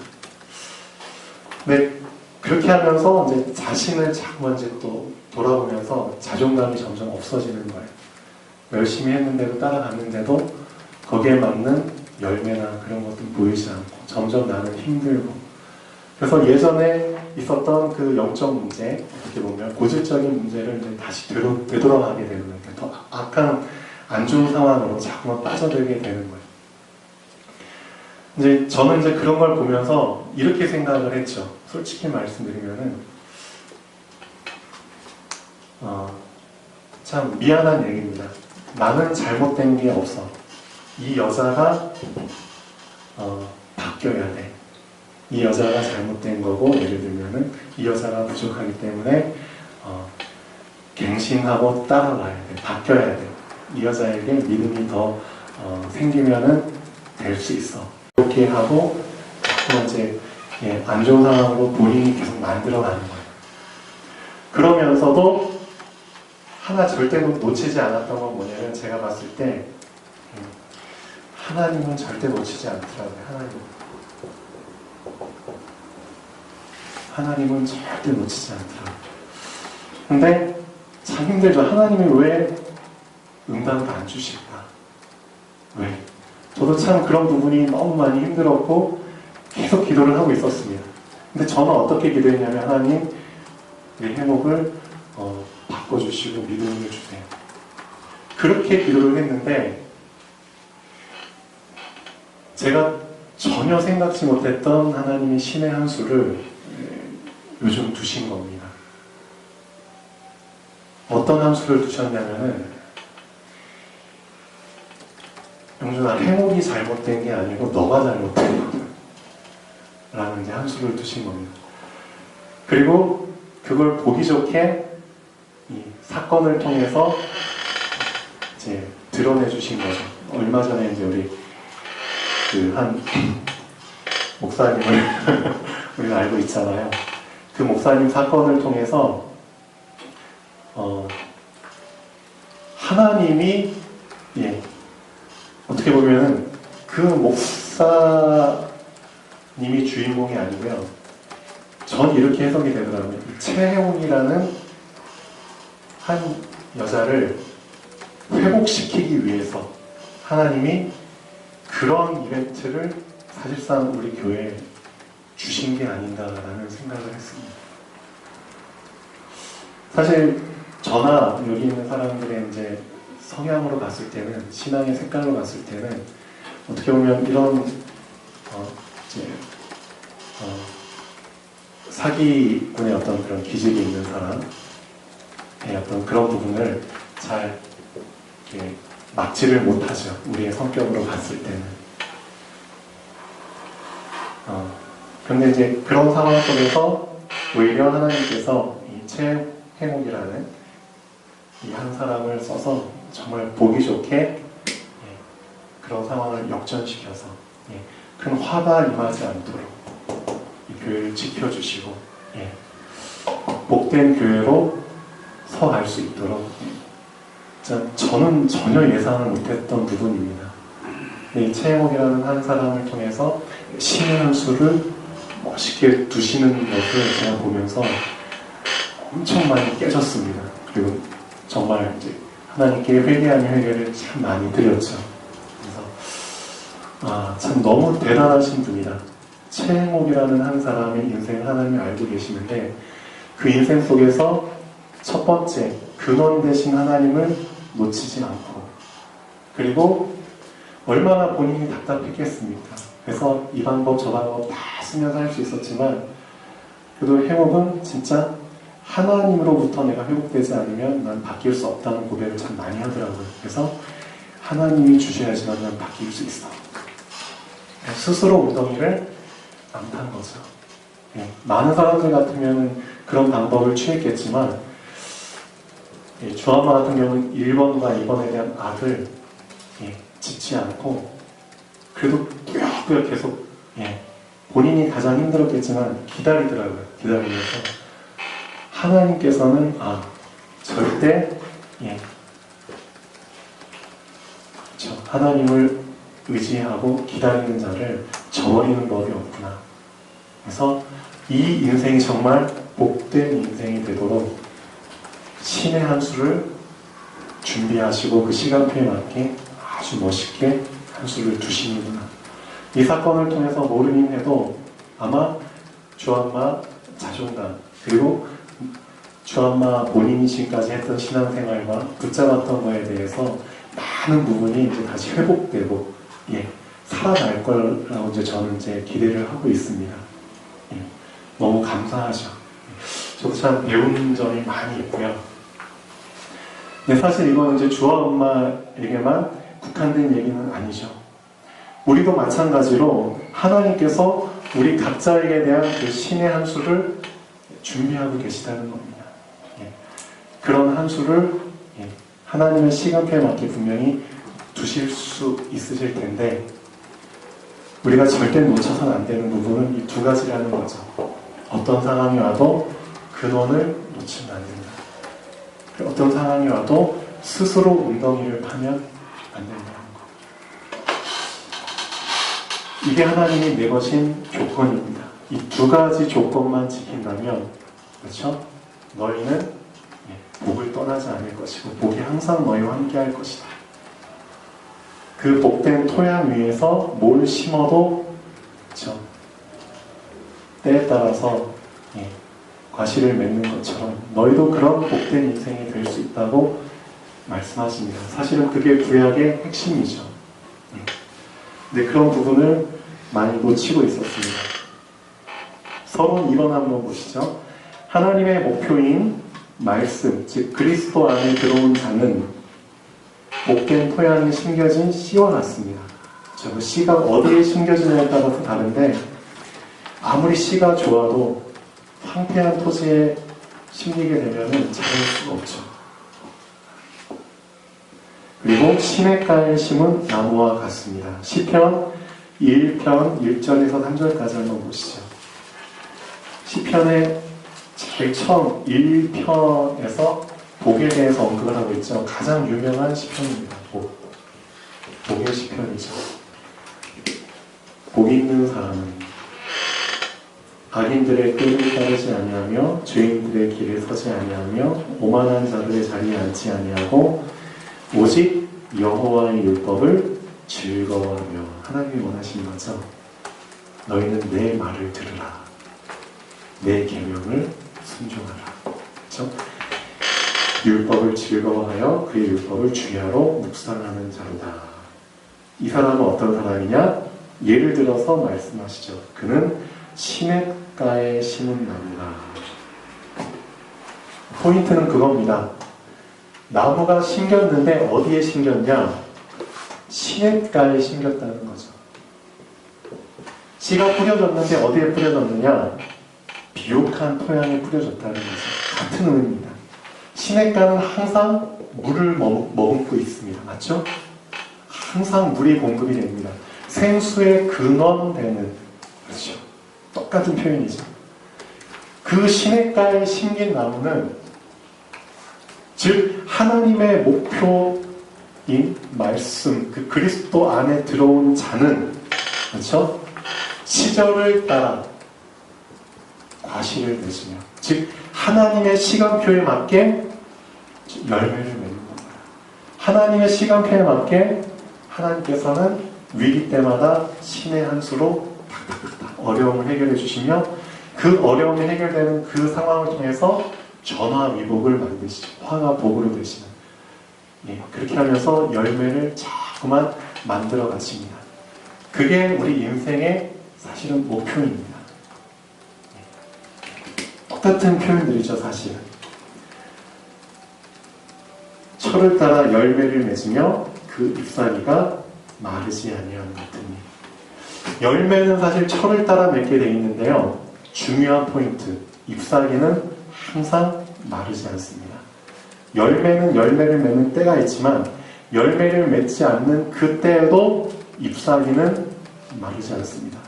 근데 그렇게 하면서 이제 자신을 자꾸만 이제 또 돌아보면서 자존감이 점점 없어지는 거예요. 열심히 했는데도 따라갔는데도 거기에 맞는 열매나 그런 것도 보이지 않고 점점 나는 힘들고. 그래서 예전에 있었던 그 영적 문제, 어떻게 보면 고질적인 문제를 이제 다시 되돌아가게 되는 거예요. 더 악한 안 좋은 상황으로 자꾸만 빠져들게 되는 거예요. 이제 저는 이제 그런 걸 보면서 이렇게 생각을 했죠. 솔직히 말씀드리면은 참 미안한 얘기입니다. 나는 잘못된 게 없어. 이 여자가 바뀌어야 돼. 이 여자가 잘못된 거고, 예를 들면은 이 여자가 부족하기 때문에 갱신하고 따라가야 돼. 바뀌어야 돼. 이 여자에게 믿음이 더 생기면은 될 수 있어. 이렇게 하고 또 이제 안 좋은 상황으로 본인이 계속 만들어가는 거예요. 그러면서도 하나 절대 놓치지 않았던 건 뭐냐면, 제가 봤을 때 하나님은 절대 놓치지 않더라고요. 하나님은 절대 놓치지 않더라고요. 근데 참 힘들죠. 하나님이 왜 응답을 안 주실까? 왜? 저도 참 그런 부분이 너무 많이 힘들었고 계속 기도를 하고 있었습니다. 근데 저는 어떻게 기도했냐면, 하나님, 내 행복을 바꿔주시고 믿음을 주세요. 그렇게 기도를 했는데, 제가 전혀 생각지 못했던 하나님의 신의 한 수를 요즘 두신 겁니다. 어떤 한 수를 두셨냐면은, 영준아, 행복이 잘못된 게 아니고 너가 잘못된 거다 라는 이제 한 수를 두신 겁니다. 그리고 그걸 보기 좋게 이 사건을 통해서 이제 드러내 주신 거죠. 얼마 전에 이제 우리 그 한 목사님을 우리가 알고 있잖아요. 그 목사님 사건을 통해서 하나님이 어떻게 보면은 그 목사님이 주인공이 아니고요. 전 이렇게 해석이 되더라고요. 최혜원이라는 한 여자를 회복시키기 위해서 하나님이 그런 이벤트를 사실상 우리 교회에 주신 게 아닌가라는 생각을 했습니다. 사실 저나 여기 있는 사람들의 이제 성향으로 봤을 때는, 신앙의 색깔로 봤을 때는 어떻게 보면 이런 사기꾼의 어떤 그런 기질이 있는 사람의 어떤 그런 부분을 잘 막지를 못하죠. 우리의 성격으로 봤을 때는. 근데 이제 그런 상황 속에서 오히려 하나님께서 이 최혜목이라는 이 한 사람을 써서 정말 보기 좋게 그런 상황을 역전시켜서 큰 화가 임하지 않도록 이 교회를 지켜주시고 복된 교회로 서갈 수 있도록 저는 전혀 예상을 못했던 부분입니다. 이 최혜목이라는 한 사람을 통해서 신의 한 수를 멋있게 두시는 것을 제가 보면서 엄청 많이 깨졌습니다. 그리고 정말 이제 하나님께 회개 아닌 회개를 참 많이 드렸죠. 그래서 참 너무 대단하신 분이다. 최혜목이라는 한 사람의 인생을 하나님이 알고 계시는데, 그 인생 속에서 첫 번째 근원 되신 하나님을 놓치지 않고, 그리고 얼마나 본인이 답답했겠습니까? 그래서 이 방법 저 방법 다 쓰면서 할 수 있었지만, 그래도 회복은 진짜 하나님으로부터 내가 회복되지 않으면 난 바뀔 수 없다는 고백을 참 많이 하더라고요. 그래서 하나님이 주셔야지만 난 바뀔 수 있어. 스스로 웅덩이를 안 탄 거죠. 많은 사람들 같으면 그런 방법을 취했겠지만, 주한마 같은 경우는 1번과 2번에 대한 악을 짓지 않고, 그래도 꾸역꾸역 계속 본인이 가장 힘들었겠지만 기다리더라고요. 기다리면서 하나님께서는 절대 하나님을 의지하고 기다리는 자를 저버리는 법이 없구나. 그래서 이 인생이 정말 복된 인생이 되도록 신의 한 수를 준비하시고 그 시간표에 맞게 아주 멋있게 한 수를 두시는구나. 이 사건을 통해서 모르긴 해도 아마 주한마 자존감, 그리고 주한마 본인이 지금까지 했던 신앙생활과 붙잡았던 거에 대해서 많은 부분이 이제 다시 회복되고 살아날 거라고 이제 저는 이제 기대를 하고 있습니다. 너무 감사하죠. 저도 참 배우는 점이 많이 있고요. 근데 사실 이건 이제 주와 엄마에게만 국한된 얘기는 아니죠. 우리도 마찬가지로 하나님께서 우리 각자에게 대한 그 신의 한 수를 준비하고 계시다는 겁니다. 그런 한 수를 하나님의 시간표에 맞게 분명히 두실 수 있으실 텐데, 우리가 절대 놓쳐서는 안 되는 부분은 이 두 가지라는 거죠. 어떤 상황이 와도 근원을 놓치면 안 된다. 어떤 상황이 와도 스스로 웅덩이를 파면 안 된다는 거. 이게 하나님이 내거신 조건입니다. 이 두 가지 조건만 지킨다면, 그렇죠? 너희는 복을 떠나지 않을 것이고 복이 항상 너희와 함께 할 것이다. 그 복된 토양 위에서 뭘 심어도, 그렇죠? 때에 따라서 과실을 맺는 것처럼 너희도 그런 복된 인생이 될 수 있다고 말씀하십니다. 사실은 그게 구약의 핵심이죠. 근데 그런 부분을 많이 놓치고 있었습니다. 서론 2번 한번 보시죠. 하나님의 목표인 말씀, 즉 그리스도 안에 들어온 자는 복된 토양에 심겨진 씨와 같습니다. 그 씨가 어디에 심겨지냐에 따라서 다른데, 아무리 씨가 좋아도 황폐한 토지에 심기게 되면 자랄 수가 없죠. 그리고 시냇가에 심은 나무와 같습니다. 시편 1편 1절에서 3절까지 한번 보시죠. 시편의 제일 처음 1편에서 복에 대해서 언급을 하고 있죠. 가장 유명한 시편입니다. 복의 시편이죠. 복 있는 사람은 악인들의 꾀를 따르지 아니하며 죄인들의 길에 서지 아니하며 오만한 자들의 자리에 앉지 아니하고 오직 여호와의 율법을 즐거워하며. 하나님이 원하시는 거죠. 너희는 내 말을 들으라. 내 계명을 순종하라. 그렇죠? 율법을 즐거워하여 그의 율법을 주야로 묵상하는 자로다. 이 사람은 어떤 사람이냐? 예를 들어서 말씀하시죠. 그는 시냇가에 심은 나무다. 포인트는 그겁니다. 나무가 심겼는데 어디에 심겼냐? 시냇가에 심겼다는 거죠. 씨가 뿌려졌는데 어디에 뿌려졌느냐? 비옥한 토양에 뿌려졌다는 거죠. 같은 의미입니다. 시냇가는 항상 물을 머금고 있습니다. 맞죠? 항상 물이 공급이 됩니다. 생수의 근원되는, 그렇죠? 똑같은 표현이죠. 그 시냇가에 심긴 나무는, 즉 하나님의 목표인 말씀, 그 그리스도 안에 들어온 자는, 그렇죠? 시절을 따라 과실을 맺으며, 즉 하나님의 시간표에 맞게 열매를 맺는 겁니다. 하나님의 시간표에 맞게 하나님께서는 위기 때마다 신의 한 수로 탁탁탁 어려움을 해결해 주시며, 그 어려움이 해결되는 그 상황을 통해서 전화위복을 만드시죠. 화가 복으로 되시는, 그렇게 하면서 열매를 자꾸만 만들어 가십니다. 그게 우리 인생의 사실은 목표입니다. 똑같은 표현들이죠. 사실은 철을 따라 열매를 맺으며 그 잎사귀가 마르지 아니하는 같으니. 열매는 사실 철을 따라 맺게 되어 있는데요, 중요한 포인트, 잎사귀는 항상 마르지 않습니다. 열매는 열매를 맺는 때가 있지만 열매를 맺지 않는 그 때에도 잎사귀는 마르지 않습니다.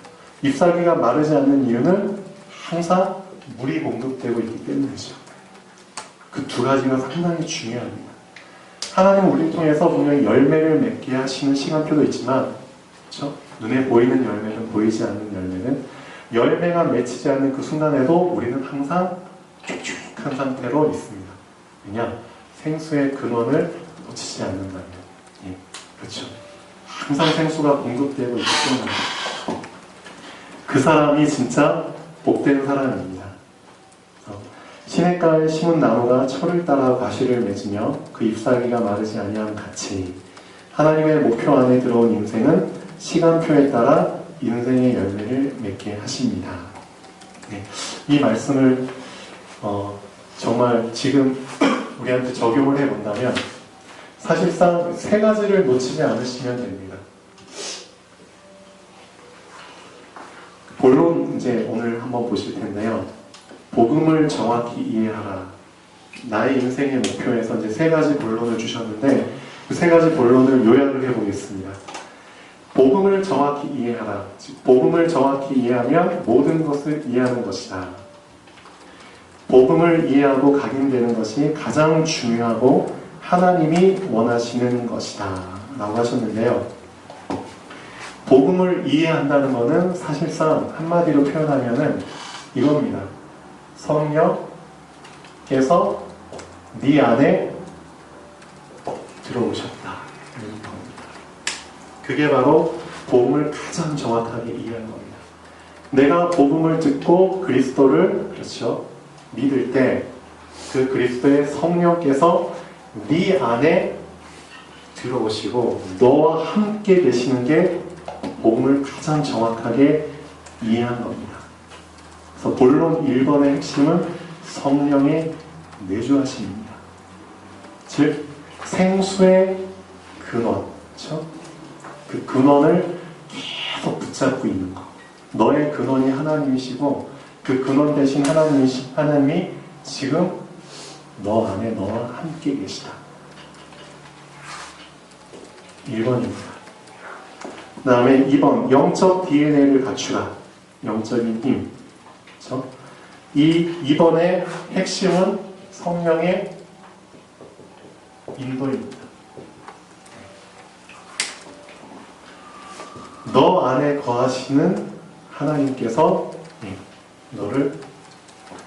잎사귀가 마르지 않는 이유는 항상 물이 공급되고 있기 때문이죠. 그 두 가지가 상당히 중요합니다. 하나님은 우리를 통해서 분명히 열매를 맺게 하시는 시간표도 있지만, 그렇죠? 눈에 보이는 열매는, 보이지 않는 열매는, 열매가 맺히지 않는 그 순간에도 우리는 항상 촉촉한 상태로 있습니다. 왜냐? 생수의 근원을 놓치지 않는다면. 그렇죠. 항상 생수가 공급되고 있기 때문에 그 사람이 진짜 복된 사람입니다. 시냇가에 심은 나무가 철을 따라 과실을 맺으며 그 잎사귀가 마르지 아니함 같이, 하나님의 목표 안에 들어온 인생은 시간표에 따라 인생의 열매를 맺게 하십니다. 이 말씀을 정말 지금 우리한테 적용을 해본다면 사실상 세 가지를 놓치지 않으시면 됩니다. 본론 이제 오늘 한번 보실 텐데요. 복음을 정확히 이해하라. 나의 인생의 목표에서 이제 세 가지 본론을 주셨는데 그 세 가지 본론을 요약을 해보겠습니다. 복음을 정확히 이해하라. 즉, 복음을 정확히 이해하면 모든 것을 이해하는 것이다. 복음을 이해하고 각인되는 것이 가장 중요하고 하나님이 원하시는 것이다 라고 하셨는데요. 복음을 이해한다는 것은 사실상 한마디로 표현하면은 이겁니다. 성령께서 네 안에 들어오셨다. 이런 겁니다. 그게 바로 복음을 가장 정확하게 이해하는 겁니다. 내가 복음을 듣고 그리스도를 그렇죠 믿을 때 그 그리스도의 성령께서 네 안에 들어오시고 너와 함께 계시는 게 복음을 가장 정확하게 이해한 겁니다. 그래서 본론 1번의 핵심은 성령의 내주하심입니다. 즉 생수의 근원, 그렇죠? 그 근원을 계속 붙잡고 있는 것. 너의 근원이 하나님이시고 그 근원 대신 하나님이 지금 너 안에 너와 함께 계시다. 1번입니다. 그 다음에 2번 영적 DNA를 갖추라. 영적인 힘. 그렇죠? 이 2번의 핵심은 성령의 인도입니다. 너 안에 거하시는 하나님께서 너를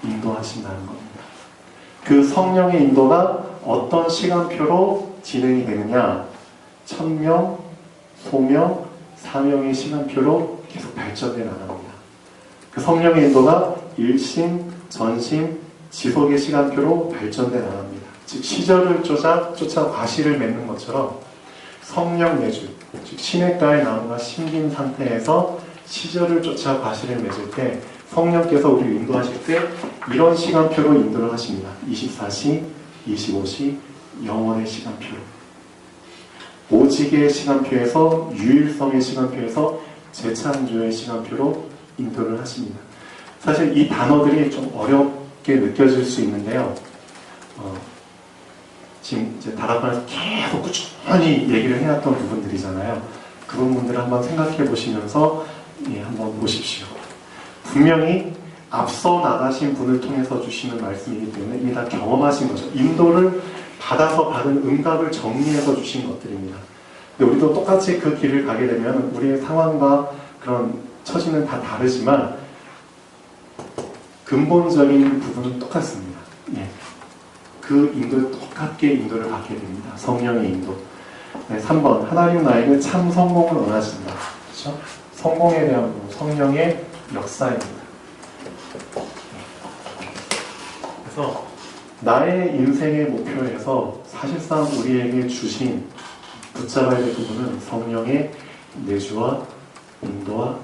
인도하신다는 겁니다. 그 성령의 인도가 어떤 시간표로 진행이 되느냐? 천명, 소명, 사명의 시간표로 계속 발전해 나갑니다. 그 성령의 인도가 일심, 전심, 지속의 시간표로 발전해 나갑니다. 즉 시절을 쫓아 과실을 맺는 것처럼 성령 내주, 즉 시냇가의 나무가 심긴 상태에서 시절을 쫓아 과실을 맺을 때 성령께서 우리를 인도하실 때 이런 시간표로 인도를 하십니다. 24시, 25시, 영원의 시간표로. 오직의 시간표에서 유일성의 시간표에서 재창조의 시간표로 인도를 하십니다. 사실 이 단어들이 좀 어렵게 느껴질 수 있는데요. 지금 이제 다락방에서 계속 꾸준히 얘기를 해왔던 부분들이잖아요. 그 부분들을 한번 생각해 보시면서 한번 보십시오. 분명히 앞서 나가신 분을 통해서 주시는 말씀이기 때문에 이미 다 경험하신 거죠. 인도를 받아서 받은 응답을 정리해서 주신 것들입니다. 근데 우리도 똑같이 그 길을 가게 되면 우리의 상황과 그런 처지는 다 다르지만 근본적인 부분은 똑같습니다. 그 인도에 똑같게 인도를 받게 됩니다. 성령의 인도. 3번 하나님 나에게 참 성공을 원하신다. 그렇죠? 성공에 대한 성령의 역사입니다. 그래서 나의 인생의 목표에서 사실상 우리에게 주신 붙잡아야 될 부분은 성령의 내주와 인도와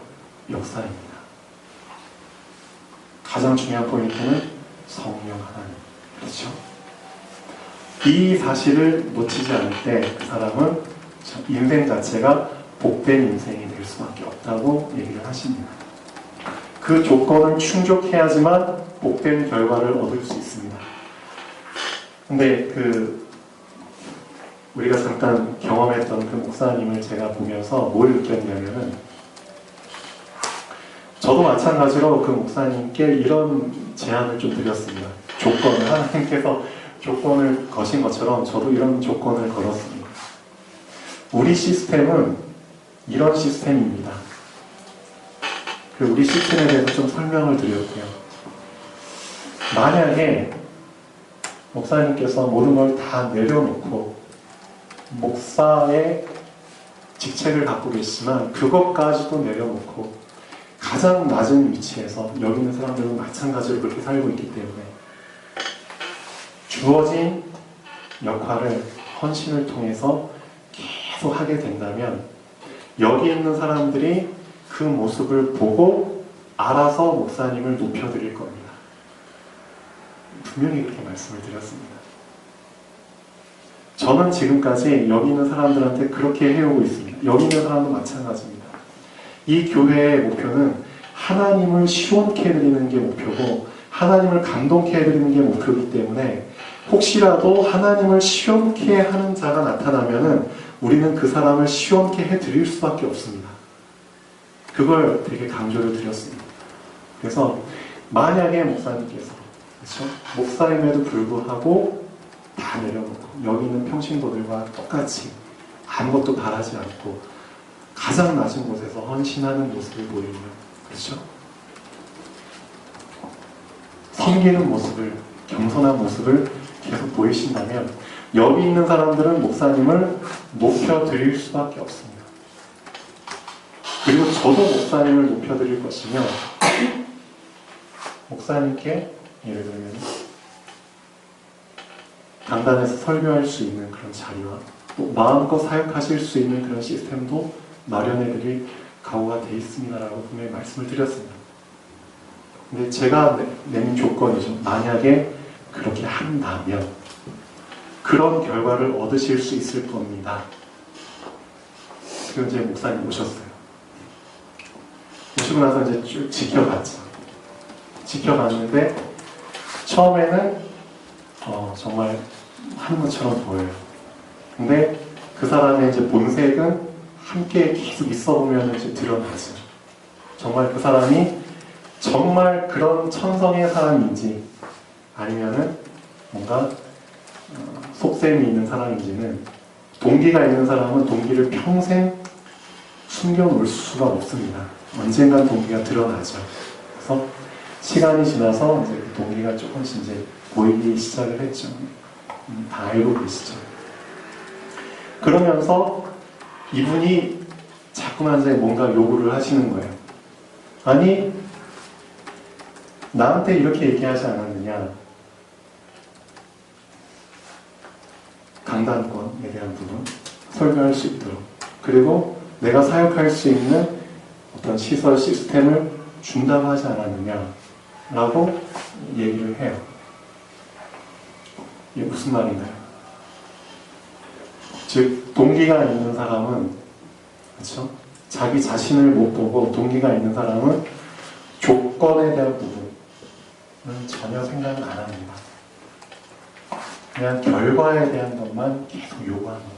역사입니다. 가장 중요한 포인트는 성령 하나님. 그렇죠? 이 사실을 놓치지 않을 때 그 사람은 인생 자체가 복된 인생이 될 수밖에 없다고 얘기를 하십니다. 그 조건을 충족해야지만 복된 결과를 얻을 수 있습니다. 근데 우리가 잠깐 경험했던 그 목사님을 제가 보면서 뭘 느꼈냐면은 저도 마찬가지로 그 목사님께 이런 제안을 좀 드렸습니다. 하나님께서 조건을 거신 것처럼 저도 이런 조건을 걸었습니다. 우리 시스템은 이런 시스템입니다. 우리 시스템에 대해서 좀 설명을 드릴게요. 만약에 목사님께서 모든 걸 다 내려놓고 목사의 직책을 갖고 계시지만 그것까지도 내려놓고 가장 낮은 위치에서 여기 있는 사람들은 마찬가지로 그렇게 살고 있기 때문에 주어진 역할을 헌신을 통해서 계속 하게 된다면 여기 있는 사람들이 그 모습을 보고 알아서 목사님을 높여드릴 겁니다. 분명히 그렇게 말씀을 드렸습니다. 저는 지금까지 여기 있는 사람들한테 그렇게 해오고 있습니다. 여기 있는 사람도 마찬가지입니다. 이 교회의 목표는 하나님을 시원케 해드리는 게 목표고 하나님을 감동케 해드리는 게 목표이기 때문에 혹시라도 하나님을 시원케 하는 자가 나타나면은 우리는 그 사람을 시원케 해드릴 수밖에 없습니다. 그걸 되게 강조를 드렸습니다. 그래서 만약에 목사님께서 그렇죠? 목사임에도 불구하고 다 내려놓고 여기 있는 평신도들과 똑같이 아무것도 바라지 않고 가장 낮은 곳에서 헌신하는 모습을 보이면, 그렇죠? 섬기는 모습을, 겸손한 모습을 계속 보이신다면 여기 있는 사람들은 목사님을 높여드릴 수밖에 없습니다. 그리고 저도 목사님을 높여드릴 것이며, 목사님께 예를 들면 강단에서 설교할 수 있는 그런 자리와 또 마음껏 사역하실 수 있는 그런 시스템도 마련해드릴 각오가 되어 있습니다라고 분명히 말씀을 드렸습니다. 근데 제가 내민 조건이죠. 만약에 그렇게 한다면 그런 결과를 얻으실 수 있을 겁니다. 지금 제 목사님 오셨어요. 오시고 나서 이제 쭉 지켜봤죠. 지켜봤는데 처음에는 정말 하는 것처럼 보여요. 근데 그 사람의 이제 본색은 함께 계속 있어 보면 이제 드러나죠. 정말 그 사람이 정말 그런 천성의 사람인지 아니면은 뭔가 속셈이 있는 사람인지는, 동기가 있는 사람은 동기를 평생 숨겨놓을 수가 없습니다. 언젠간 동기가 드러나죠. 그래서 시간이 지나서 이제 그 동기가 조금씩 이제 보이기 시작을 했죠. 다 알고 계시죠. 그러면서 이분이 자꾸만 이제 뭔가 요구를 하시는 거예요. 아니, 나한테 이렇게 얘기하지 않았느냐. 강단권에 대한 부분, 설교할 수 있도록. 그리고 내가 사역할 수 있는 어떤 시설, 시스템을 준다고 하지 않았느냐. 라고 얘기를 해요. 이게 무슨 말인가요? 즉, 동기가 있는 사람은, 그렇죠? 자기 자신을 못 보고 동기가 있는 사람은 조건에 대한 부분은 전혀 생각을 안 합니다. 그냥 결과에 대한 것만 계속 요구합니다.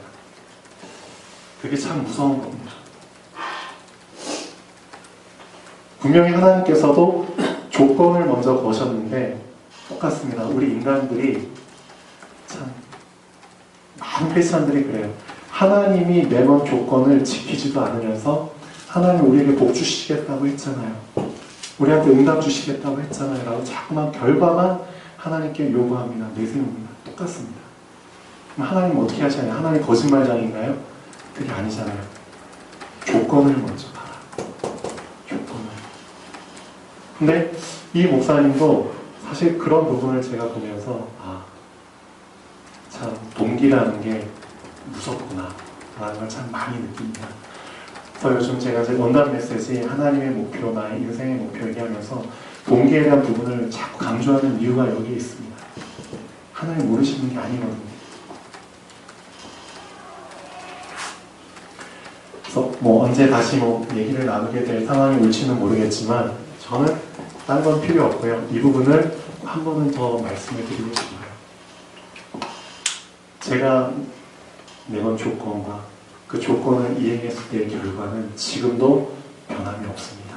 그게 참 무서운 겁니다. 분명히 하나님께서도 조건을 먼저 거셨는데 똑같습니다. 우리 인간들이 참 많은 크리스찬들이 그래요. 하나님이 매번 조건을 지키지도 않으면서 하나님 우리에게 복 주시겠다고 했잖아요. 우리한테 응답 주시겠다고 했잖아요. 라고 자꾸만 결과만 하나님께 요구합니다. 내세웁니다. 똑같습니다. 그럼 하나님 어떻게 하시나요? 하나님 거짓말장인가요? 그게 아니잖아요. 조건을 먼저 봐라. 조건을. 근데 이 목사님도 사실 그런 부분을 제가 보면서 참 동기라는 게 무섭구나 라는 걸 참 많이 느낍니다. 그래서 요즘 제가 이제 원단 메시지 하나님의 목표, 나의 인생의 목표 얘기하면서 동기에 대한 부분을 자꾸 강조하는 이유가 여기에 있습니다. 하나님 모르시는 게 아니거든요. 그래서 언제 다시 얘기를 나누게 될 상황이 올지는 모르겠지만 저는 딴 건 필요 없고요. 이 부분을 한 번은 더 말씀을 드리고 싶어요. 제가 내건 조건과 그 조건을 이행했을 때의 결과는 지금도 변함이 없습니다.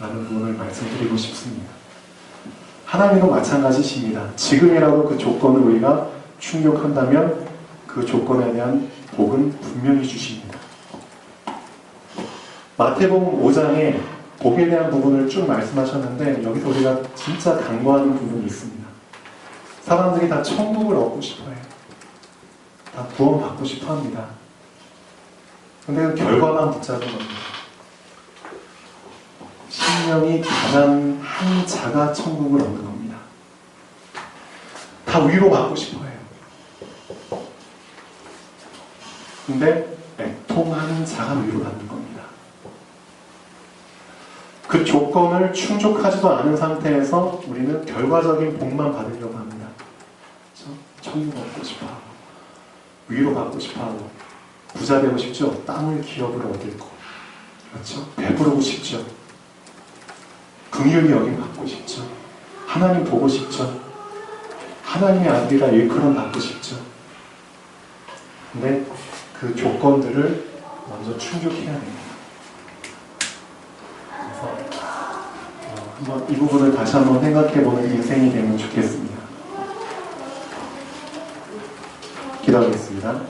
라는 부분을 말씀드리고 싶습니다. 하나님도 마찬가지십니다. 지금이라도 그 조건을 우리가 충족한다면 그 조건에 대한 복은 분명히 주십니다. 마태복음 5장에 복에 대한 부분을 쭉 말씀하셨는데 여기서 우리가 진짜 간과하는 부분이 있습니다. 사람들이 다 천국을 얻고 싶어해요. 다 구원받고 싶어합니다. 근데 그 결과만 붙잡은 겁니다. 신령이 가난한 자가 천국을 얻는 겁니다. 다 위로받고 싶어해요. 근데 애통하는 자가 위로받는 겁니다. 그 조건을 충족하지도 않은 상태에서 우리는 결과적인 복만 받으려고 합니다. 그렇죠? 천국 얻고 싶어하고 위로받고 싶어하고 부자 되고 싶죠? 땅을 기업을 얻을 거. 그렇죠? 배부르고 싶죠? 긍휼히 여김 받고 싶죠? 하나님 보고 싶죠? 하나님의 아들이라 일컬음 받고 싶죠? 근데 그 조건들을 먼저 충족해야 됩니다. 그래서 한번 이 부분을 다시 한번 생각해보는 인생이 되면 좋겠습니다. 기도하겠습니다.